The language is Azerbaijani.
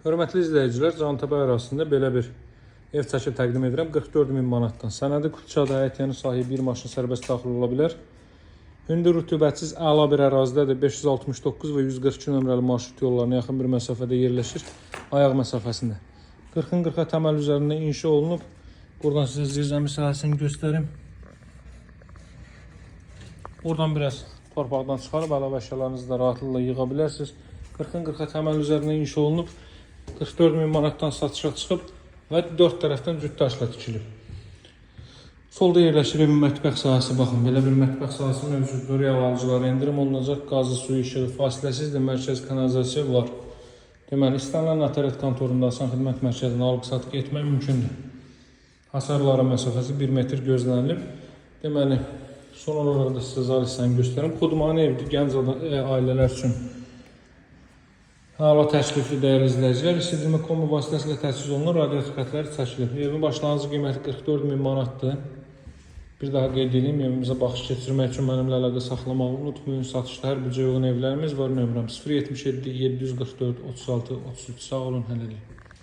Hörmətli izləyicilər, Cantəbə ərazisində belə bir ev çəki təqdim edirəm. 44.000 manatdan. Sənədi Kutçada həyətyanı sahibi bir maşın sərbəst daxil ola bilər. Hündür rütubətsiz əla bir ərazidədir. 569 və 142 nömrəli marşrut yollarına yaxın bir məsafədə yerləşir. Ayaq məsafəsində. 40-ın 40-a təməl üzərində inşa olunub. Buradan sizə zirzəmi sahəsini göstərim. Buradan biraz torpaqdan çıxarıb əlavə əşyalarınızı da rahatlıqla yığa bilərsiniz. 40-ın 40-a təməl üzərində inşa olunub. 44.000 manatdan satışa çıxıb və 4 tərəfdən cüt daşla tikilib. Solda yerləşir evin mətbəx sahəsi. Baxın, belə bir mətbəx sahəsi mövcuddur. Real alıcılara endirim olunacaq. Qazı, suyu, işığı fasiləsizdir. Mərkəz kanalizasiya var. Deməli, istənilən notariat kontorunda asan xidmət mərkəzinə alıb-satıq etmək mümkündür. Hasarlara məsafəsi 1 metr gözlənilib. Deməli, son olaraq da sizə zal hissəni göstərim. Xudmani evdir, gənc ailələr üçün. Hala təklifli dəyərli izləyicilər, isitdirmə kombi vasitəsilə təchiz olunur, radiator xətləri çəkilib. Evin başlanğıc qiyməti 44.000 manatdır. Bir daha qeyd edeyim, evimizə baxış keçirmək üçün mənimlə əlaqə saxlamağı unutmayın. Satışda hər büdcəyə uyğun evlərimiz var. Nömrəm 077 744 36 33. Sağ olun, hələlik.